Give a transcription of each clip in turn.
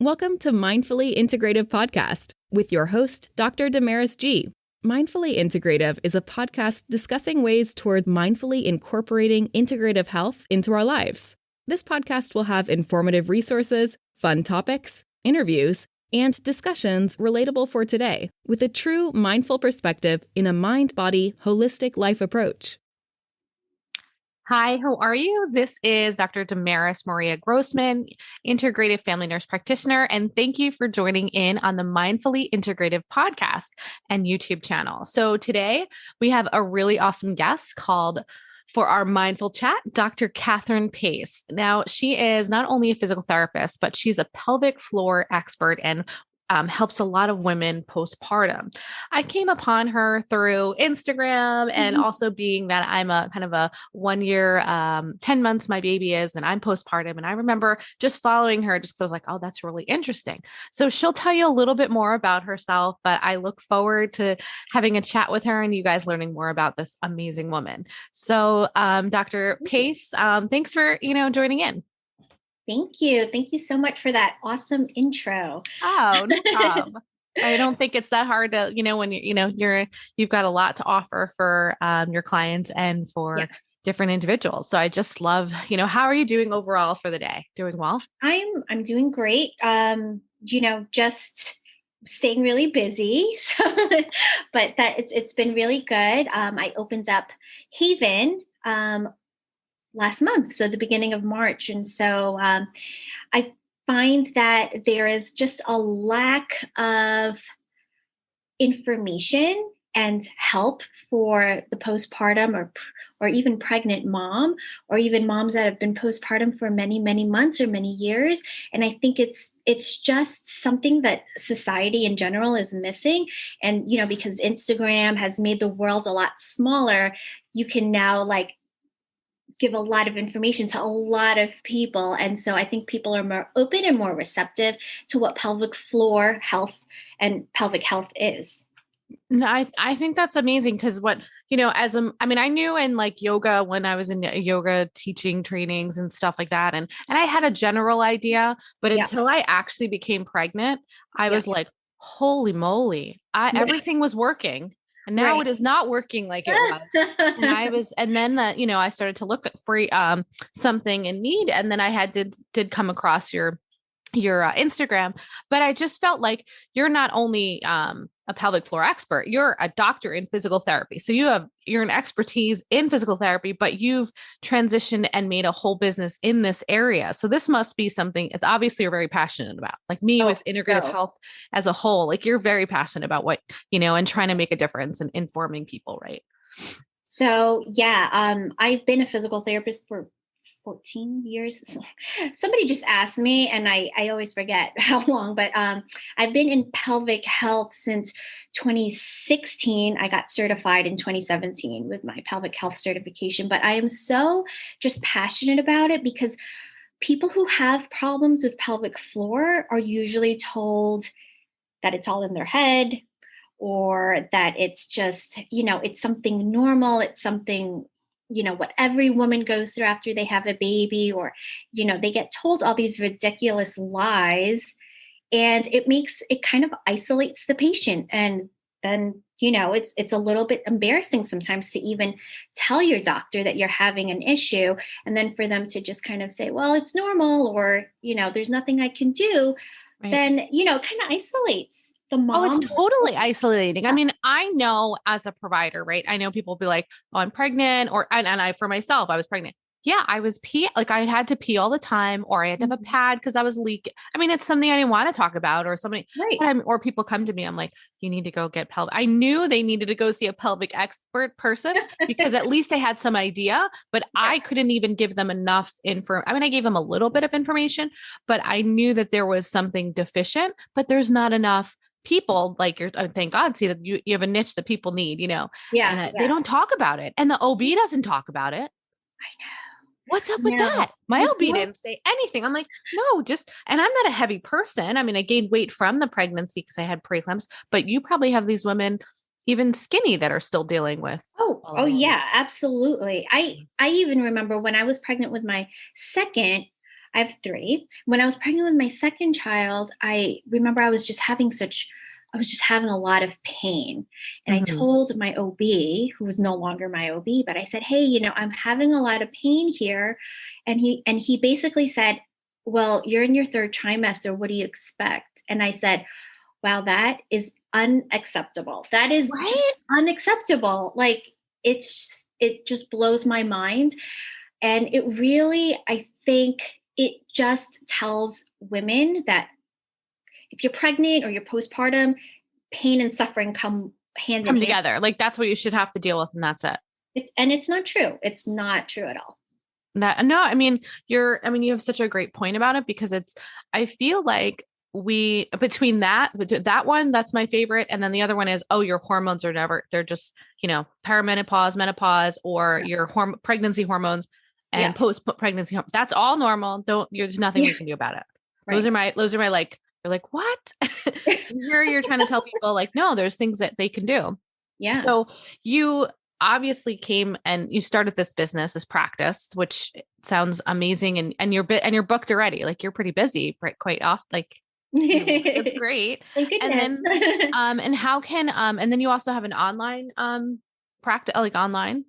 Welcome to Mindfully Integrative Podcast with your host, Dr. Damaris G. Mindfully Integrative is a podcast discussing ways toward mindfully incorporating integrative health into our lives. This podcast will have informative resources, fun topics, interviews, and discussions relatable for today with a true mindful perspective in a mind-body, holistic life approach. Hi, how are you? This is Dr. Damaris Maria Grossman, Integrative Family Nurse Practitioner, and thank you for joining in on the Mindfully Integrative podcast and YouTube channel. So today we have a really awesome guest called for our mindful chat, Dr. Katherine Pace. Now, she is not only a physical therapist, but she's a pelvic floor expert and helps a lot of women postpartum. I came upon her through Instagram and also being that I'm a kind of a 1 year, 10 months my baby is, and I'm postpartum. And I remember just following her just because I was like, oh, that's really interesting. So she'll tell you a little bit more about herself, but I look forward to having a chat with her and you guys learning more about this amazing woman. So Dr. Pace, thanks for, joining in. Thank you. Thank you so much for that awesome intro. Oh, no problem. I don't think it's that hard to, when you've got a lot to offer for your clients and for different individuals. So I just love, how are you doing overall for the day? Doing well? I'm doing great. Just staying really busy. But that it's been really good. I opened up Haven last month, so the beginning of March. And so I find that there is just a lack of information and help for the postpartum or even pregnant mom, or even moms that have been postpartum for many, many months or many years. And I think it's just something that society in general is missing. And, because Instagram has made the world a lot smaller, you can now give a lot of information to a lot of people. And so I think people are more open and more receptive to what pelvic floor health and pelvic health is. No, I think that's amazing because I knew in yoga when I was in yoga teaching trainings and stuff like that. And I had a general idea, but until I actually became pregnant, I was like, holy moly, everything was working. And now it is not working like it was. And then I started to look for something in need. And then I did come across your Instagram, but I just felt like you're not only a pelvic floor expert, you're a doctor in physical therapy. So you're an expertise in physical therapy, but you've transitioned and made a whole business in this area. So this must be something it's obviously you're very passionate about, like me with integrative health as a whole. Like you're very passionate about what, and trying to make a difference and informing people, right? So I've been a physical therapist for 14 years. Somebody just asked me, and I always forget how long, but I've been in pelvic health since 2016. I got certified in 2017 with my pelvic health certification, but I am so just passionate about it because people who have problems with pelvic floor are usually told that it's all in their head, or that it's just, it's something normal. It's something what every woman goes through after they have a baby, or, they get told all these ridiculous lies, and it kind of isolates the patient. And then, it's a little bit embarrassing sometimes to even tell your doctor that you're having an issue. And then for them to just kind of say, well, it's normal, or, there's nothing I can do, then, kind of isolates the mom. Oh, it's totally isolating. I mean, I know as a provider, right? I know people will be like, oh, I'm pregnant, and I, for myself, I was pregnant. Yeah, I was I had to pee all the time, or I had to have a pad because I was leaking. I mean, it's something I didn't want to talk about, or somebody, or people come to me. I'm like, you need to go get pelvic. I knew they needed to go see a pelvic expert person because at least they had some idea, but I couldn't even give them enough info. I mean, I gave them a little bit of information, but I knew that there was something deficient, but there's not enough people thank God, see that you have a niche that people need, they don't talk about it. And the OB doesn't talk about it. I know. What's up with that? My OB didn't say anything. I'm like, no, and I'm not a heavy person. I mean, I gained weight from the pregnancy because I had preeclampsia, but you probably have these women even skinny that are still dealing with. Oh yeah, absolutely. I even remember when I was pregnant with my second, I have three. When I was pregnant with my second child, I remember I was just having a lot of pain. And I told my OB, who was no longer my OB, but I said, hey, I'm having a lot of pain here. And he basically said, well, you're in your third trimester. What do you expect? And I said, wow, that is unacceptable. That is just unacceptable. Like, it just blows my mind. And it really, I think it just tells women that if you're pregnant or you're postpartum, pain and suffering come together. Like, that's what you should have to deal with. And that's it. It's not true. It's not true at all. No, I mean, you have such a great point about it, because I feel like between that one, that's my favorite. And then the other one is, your hormones they're just, perimenopause, menopause, or your pregnancy hormones and post-pregnancy. That's all normal. There's nothing we can do about it. Right. Those are my like, you're like, what? You're trying to tell people like, no, there's things that they can do. Yeah. So you obviously came and you started this business, this practice, which sounds amazing. And you're booked already. Like, you're pretty busy quite often. Like, that's great. And then, and how can, and then you also have an online, practice, like online.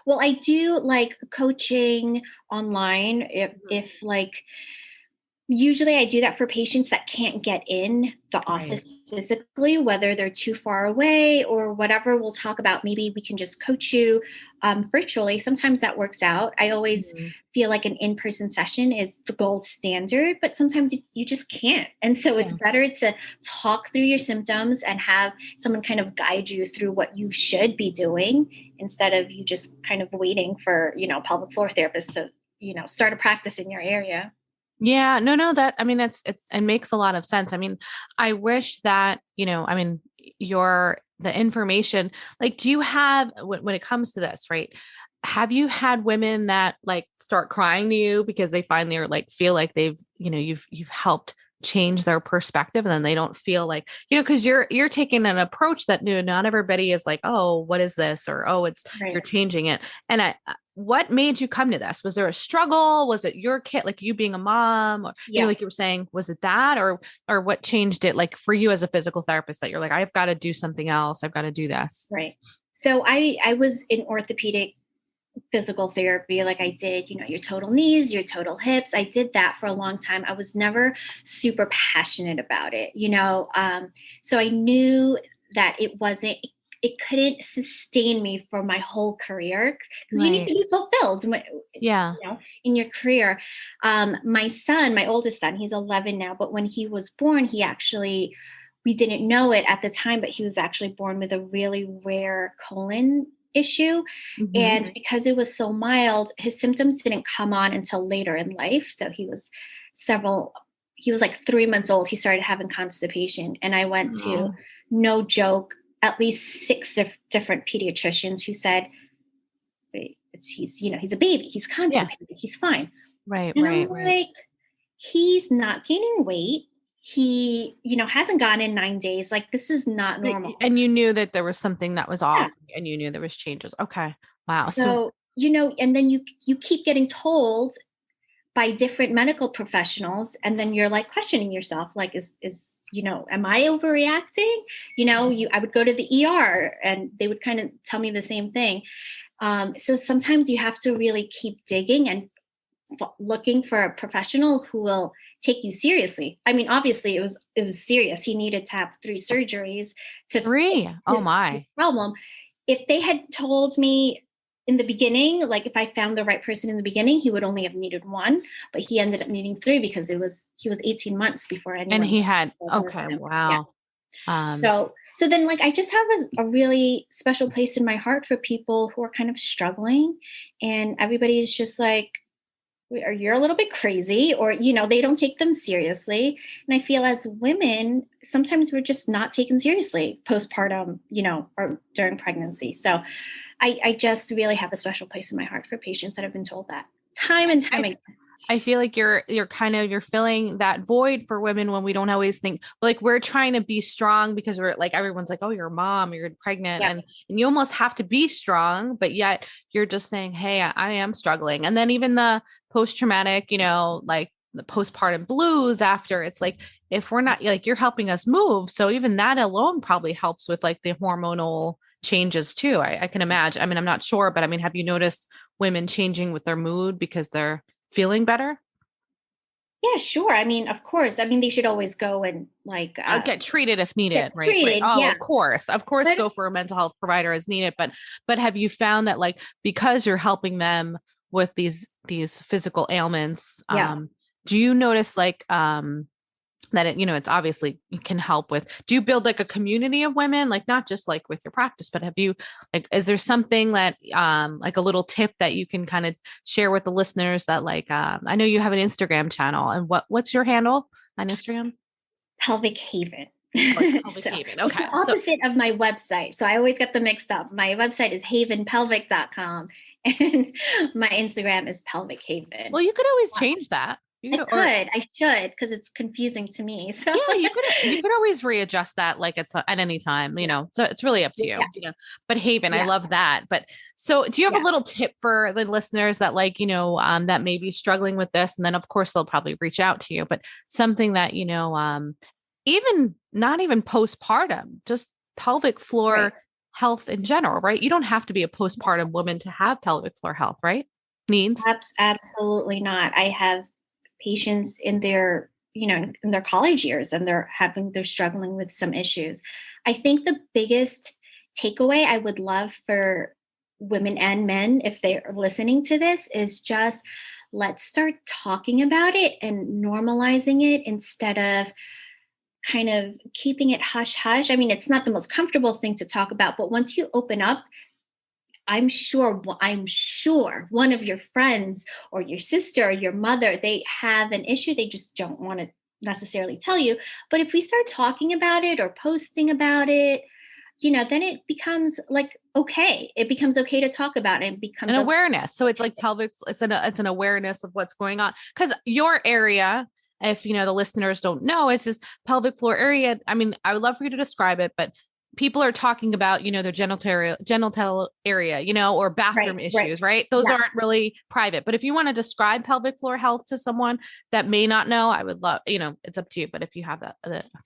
Well, I do like coaching online. If like, usually I do that for patients that can't get in the office physically, whether they're too far away or whatever. We'll talk about, maybe we can just coach you virtually. Sometimes that works out. I always feel like an in-person session is the gold standard, but sometimes you just can't. And so it's better to talk through your symptoms and have someone kind of guide you through what you should be doing, instead of you just kind of waiting for, pelvic floor therapists to, start a practice in your area. Yeah, no, it makes a lot of sense. I mean, I wish that, the information, like, do you have, when it comes to this, right? Have you had women that like start crying to you because they finally are like, feel like they've, you've helped change their perspective, and then they don't feel like, cause you're taking an approach that not everybody is like, oh, what is this? Or, oh, it's, you're changing it. And what made you come to this? Was there a struggle? Was it your kid, like you being a mom, or, like you were saying, was it that, or what changed it? Like, for you as a physical therapist, that you're like, I've got to do something else. I've got to do this. Right. So I was in orthopedic physical therapy. Like, I did, your total knees, your total hips. I did that for a long time. I was never super passionate about it, so I knew that it couldn't sustain me for my whole career, because you need to be fulfilled in your career. My oldest son, he's 11 now, but when he was born, we didn't know it at the time, but he was actually born with a really rare colon issue. And because it was so mild, his symptoms didn't come on until later in life. So he was like 3 months old. He started having constipation. And I went to, no joke, at least 6 different pediatricians who said, he's a baby, he's constipated, he's fine. Right. Like, he's not gaining weight. He, hasn't gone in 9 days. Like, this is not normal. And you knew that there was something that was off, and you knew there was changes. Okay. Wow. So, and then you keep getting told by different medical professionals, and then you're like questioning yourself, like, is am I overreacting? I would go to the ER and they would kind of tell me the same thing. So sometimes you have to really keep digging and looking for a professional who will take you seriously. I mean, obviously it was serious. He needed to have 3 surgeries to 3. Oh my problem. If they had told me in the beginning, like, if I found the right person in the beginning, he would only have needed 1, but he ended up needing 3 because he was 18 months before anyone. And he had, okay. Wow. Yeah. So then, like, I just have a really special place in my heart for people who are kind of struggling, and everybody is just like, or you're a little bit crazy, or, they don't take them seriously. And I feel as women, sometimes we're just not taken seriously postpartum, or during pregnancy. So I just really have a special place in my heart for patients that have been told that time and time again. I feel like you're filling that void for women when we don't always think, like, we're trying to be strong because we're like, everyone's like, oh, you're a mom, you're pregnant. And you almost have to be strong, but yet you're just saying, hey, I am struggling. And then even the post-traumatic, like the postpartum blues after. It's like, if we're not like, you're helping us move. So even that alone probably helps with like the hormonal changes too. I can imagine. I mean, I'm not sure, but I mean, have you noticed women changing with their mood because they're feeling better? Yeah, sure. I mean, of course. I mean, they should always go and like Get treated if needed, get right? Right. treated. Oh, Yeah. of course, But go for a mental health provider as needed. But have you found that like, because you're helping them with these physical ailments, yeah. do you notice like that it, it's obviously you can help with, do you build like a community of women, like not just like with your practice, but have you like, is there something that like a little tip that you can kind of share with the listeners that like I know you have an Instagram channel, and what's your handle on Instagram? Pelvic Haven. Pelvic So Haven. it's Okay. the opposite of my website. So I always get them mixed up. My website is havenpelvic.com and my Instagram is pelvic haven. Well, you could always change that. I should, because it's confusing to me. So Yeah, you could always readjust that like it's at any time, so it's really up to you, but Haven, I love that. But so do you have a little tip for the listeners that like, that may be struggling with this, and then of course they'll probably reach out to you, but something that, even not even postpartum, just pelvic floor health in general, right? You don't have to be a postpartum woman to have pelvic floor health, right? Needs? Absolutely not. I have patients in their in their college years, and they're struggling with some issues. I think the biggest takeaway I would love for women and men, if they are listening to this, is just let's start talking about it and normalizing it instead of kind of keeping it hush hush. I mean, it's not the most comfortable thing to talk about, but once you open up, I'm sure one of your friends or your sister or your mother, they have an issue. They just don't want to necessarily tell you. But if we start talking about it or posting about it, then it becomes like, okay, it becomes okay to talk about it. It becomes an awareness. So it's like pelvic, it's an awareness of what's going on. Because your area, if the listeners don't know, it's just pelvic floor area. I mean, I would love for you to describe it, but people are talking about, their genital area, or bathroom issues, right? Those aren't really private. But if you want to describe pelvic floor health to someone that may not know, I would love, it's up to you. But if you have a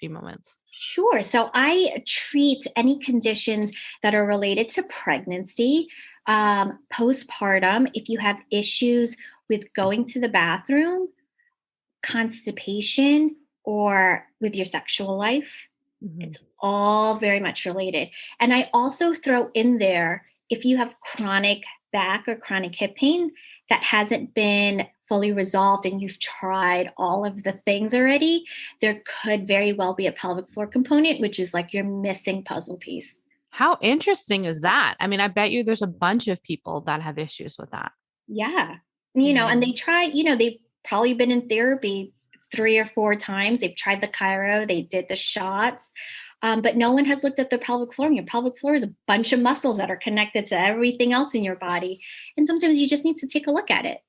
few moments. Sure. So I treat any conditions that are related to pregnancy, postpartum, if you have issues with going to the bathroom, constipation, or with your sexual life. Mm-hmm. It's all very much related. And I also throw in there, if you have chronic back or chronic hip pain that hasn't been fully resolved and you've tried all of the things already, there could very well be a pelvic floor component, which is like your missing puzzle piece. How interesting is that? I mean, I bet you there's a bunch of people that have issues with that. Yeah. And they try, they've probably been in therapy 3 or 4 times. They've tried the chiro, they did the shots, but no one has looked at the pelvic floor. And your pelvic floor is a bunch of muscles that are connected to everything else in your body. And sometimes you just need to take a look at it.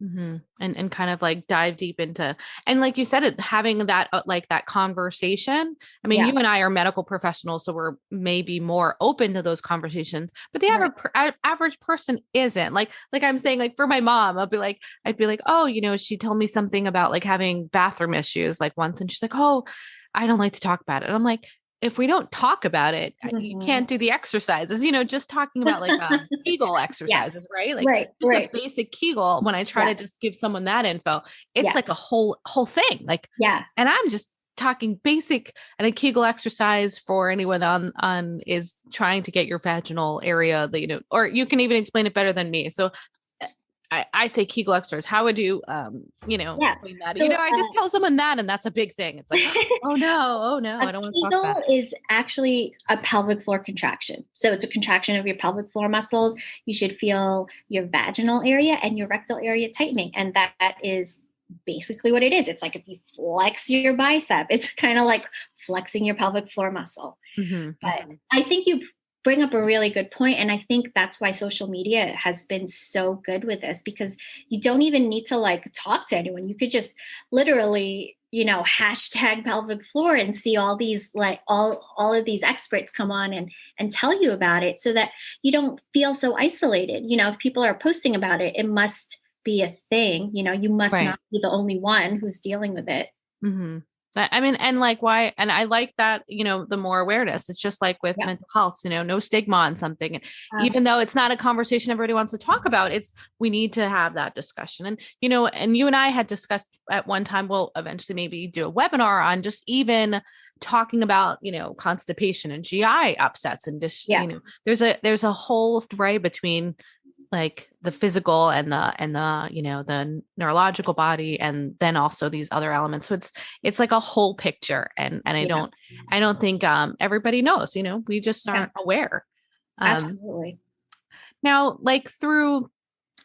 Mm-hmm. And kind of like dive deep into, and like you said, having that like that conversation. I mean, you and I are medical professionals, so we're maybe more open to those conversations, but the average person isn't. Like I'm saying, like for my mom, I'd be like, oh, she told me something about like having bathroom issues like once, and she's like, oh, I don't like to talk about it. And I'm like, if we don't talk about it, you can't do the exercises, just talking about like Kegel exercises, right? Like just a basic Kegel. When I try to just give someone that info, it's like a whole thing. Like, and I'm just talking basic, and a Kegel exercise for anyone on is trying to get your vaginal area that, or you can even explain it better than me. So I say Kegel exercise. How would you, explain that? So, I just tell someone that, and that's a big thing. It's like, oh no, I don't want to talk about it. Kegel is actually a pelvic floor contraction. So it's a contraction of your pelvic floor muscles. You should feel your vaginal area and your rectal area tightening. And that is basically what it is. It's like if you flex your bicep, it's kind of like flexing your pelvic floor muscle. Mm-hmm. But I think you bring up a really good point. And I think that's why social media has been so good with this, because you don't even need to like talk to anyone. You could just literally, hashtag pelvic floor and see all these, like all of these experts come on and tell you about it, so that you don't feel so isolated. If people are posting about it, it must be a thing. You must Right. not be the only one who's dealing with it. Mm-hmm. I mean, and like why, and I like that, the more awareness, it's just like with Yeah, mental health, no stigma on something. And even absolutely. though it's not a conversation everybody wants to talk about, we need to have that discussion. And, and you and I had discussed at one time, we'll eventually maybe do a webinar on just even talking about, constipation and GI upsets and just, Yeah, there's a whole story between like the physical and the neurological body, and then also these other elements. So it's like a whole picture. And yeah, I don't think everybody knows, we just yeah, aren't aware. Um, absolutely. Now, like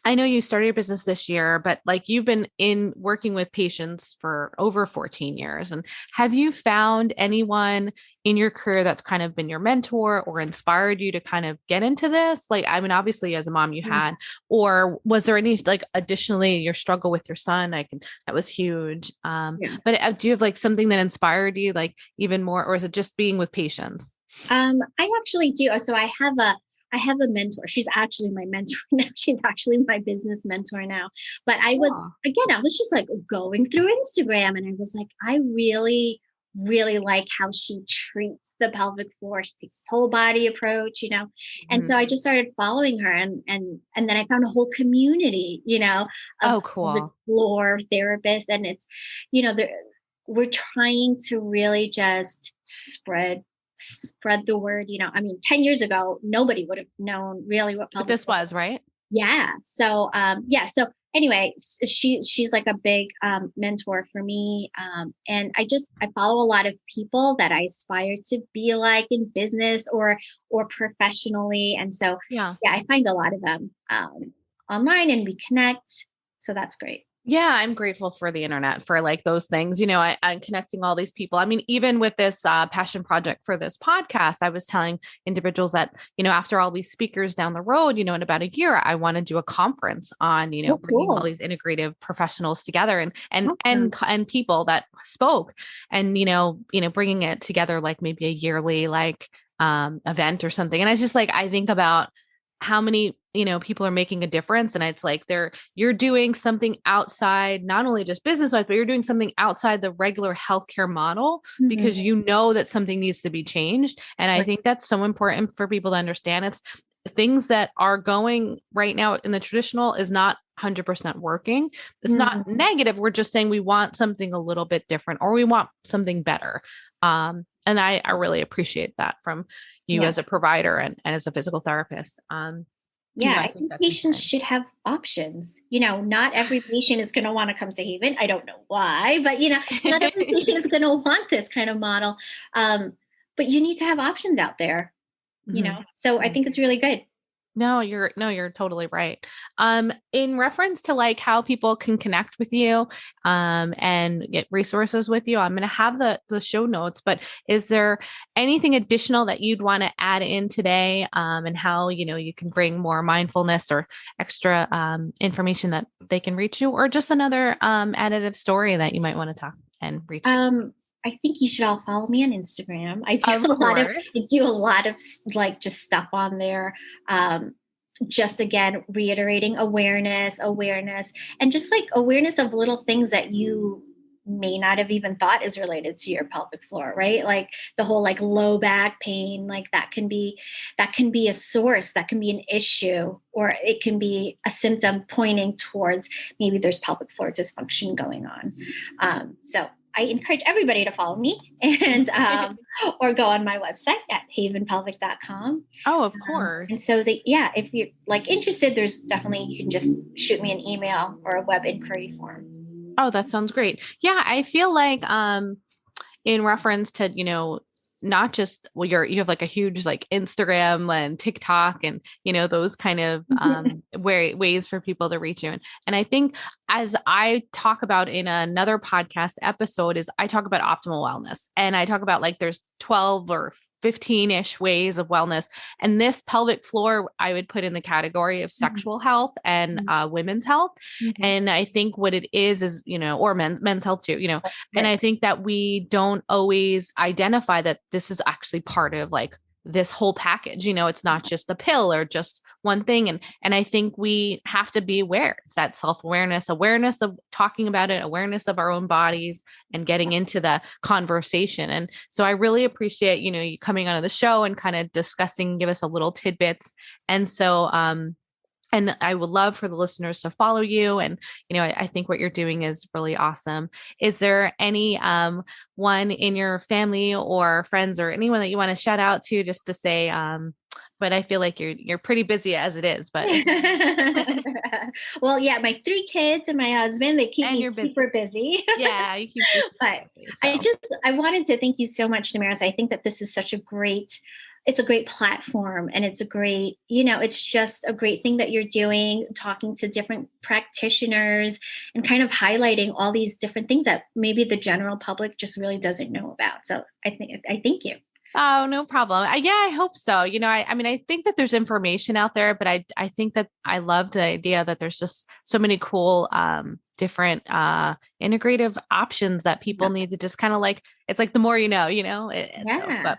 I know you started your business this year, but like you've been in working with patients for over 14 years. And have you found anyone in your career that's kind of been your mentor or inspired you to kind of get into this? Like, I mean, obviously as a mom you had, or was there any, like, additionally your struggle with your son? That was huge. Yeah. But do you have like something that inspired you, like even more, or is it just being with patients? I actually do. So I have a mentor. She's actually my mentor now. She's actually my business mentor now. But I was just like going through Instagram, and I was like, I really, really like how she treats the pelvic floor. She takes this whole body approach. And so I just started following her, and then I found a whole community, of Oh, pelvic cool. floor therapists. And it's, there we're trying to really just spread the word. I mean, 10 years ago, nobody would have known really what But pelvic this floor. was right. Yeah. So, So anyway, she's like a big mentor for me. And I follow a lot of people that I aspire to be like in business or professionally. And so, Yeah. yeah, I find a lot of them online, and we connect. So that's great. Yeah, I'm grateful for the internet for like those things. I'm connecting all these people. I mean, even with this passion project for this podcast, I was telling individuals that, after all these speakers down the road, in about a year, I want to do a conference on, Oh, bringing all cool. these integrative professionals together Awesome. and people that spoke, and, bringing it together like maybe a yearly like event or something. And it's just like, I think about how many people are making a difference, and it's like you're doing something outside, not only just business wise, but you're doing something outside the regular healthcare model, Mhm. because that something needs to be changed. And I Right. think that's so important for people to understand. It's things that are going right now in the traditional is not 100% working. It's not Mhm. negative. We're just saying we want something a little bit different, or we want something better. And I really appreciate that from you Yeah. as a provider and as a physical therapist. Yeah, I I think think that's patients important. should have options. Not every patient is going to want to come to Haven. I don't know why, but not every patient is going to want this kind of model. But you need to have options out there. Mhm. So I Mhm. think it's really good. No, you're totally right. In reference to like how people can connect with you, and get resources with you, I'm going to have the show notes, but is there anything additional that you'd want to add in today, and how, you can bring more mindfulness or extra, information that they can reach you, or just another, additive story that you might want to talk and reach? I think you should all follow me on Instagram. I do Of a lot of I course. do a lot of like just stuff on there. Just again reiterating awareness, and just like awareness of little things that you may not have even thought is related to your pelvic floor, right? Like the whole like low back pain, like that can be a source, that can be an issue, or it can be a symptom pointing towards maybe there's pelvic floor dysfunction going on. So I encourage everybody to follow me and or go on my website at havenpelvic.com. Oh, of And course. so yeah, if you're like interested, there's definitely, you can just shoot me an email or a web inquiry form. Oh, that sounds great. Yeah, I feel like in reference to, not just, well, you have like a huge like Instagram and TikTok and, those kind of ways for people to reach you. And I think, as I talk about in another podcast episode, is I talk about optimal wellness, and I talk about like there's 12 or 15-ish ways of wellness. And this pelvic floor, I would put in the category of Mhm. sexual health and women's health. Mhm. And I think what it is, or men's health too. And Right. I think that we don't always identify that this is actually part of like this whole package. It's not just the pill or just one thing. And I think we have to be aware. It's that self-awareness, awareness of talking about it, awareness of our own bodies, and getting into the conversation. And so I really appreciate, you coming onto the show and kind of discussing, give us a little tidbits. And so, and I would love for the listeners to follow you. And, I think what you're doing is really awesome. Is there any one in your family or friends or anyone that you want to shout out to, just to say, but I feel like you're pretty busy as it is, but well, yeah, my 3 kids and my husband, they keep me super busy. Yeah, you keep super busy. So. I wanted to thank you so much, Damaris. I think that this is such a great platform, and it's a great, it's just a great thing that you're doing, talking to different practitioners and kind of highlighting all these different things that maybe the general public just really doesn't know about. So I thank you. Oh, no problem. Yeah, I hope so. I think that there's information out there, but I think that I love the idea that there's just so many cool, different, integrative options that people need to just kind of it's like the more you know, Yeah. But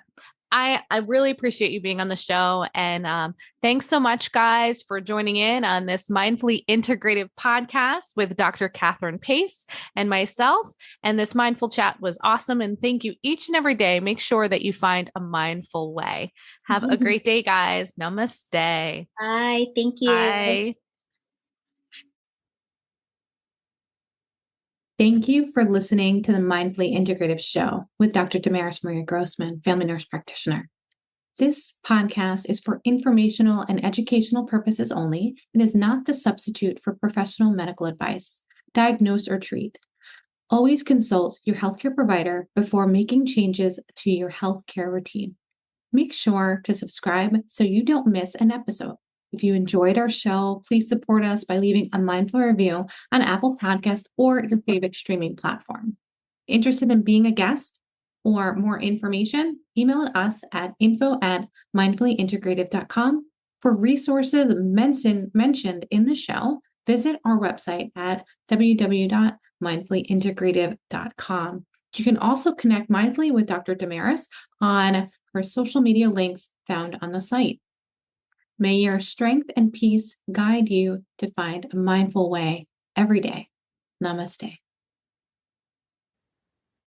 I really appreciate you being on the show. And thanks so much, guys, for joining in on this Mindfully Integrative podcast with Dr. Katherine Pace and myself. And this mindful chat was awesome. And thank you each and every day. Make sure that you find a mindful way. Have a great day, guys. Namaste. Bye. Thank you. Bye. Thank you for listening to the Mindfully Integrative Show with Dr. Damaris Maria Grossman, family nurse practitioner. This podcast is for informational and educational purposes only and is not to substitute for professional medical advice, diagnose, or treat. Always consult your healthcare provider before making changes to your healthcare routine. Make sure to subscribe so you don't miss an episode. If you enjoyed our show, please support us by leaving a mindful review on Apple Podcasts or your favorite streaming platform. Interested in being a guest or more information? Email us at info@mindfullyintegrative.com. For resources mentioned in the show, visit our website at www.mindfullyintegrative.com. You can also connect mindfully with Dr. Damaris on her social media links found on the site. May your strength and peace guide you to find a mindful way every day. Namaste.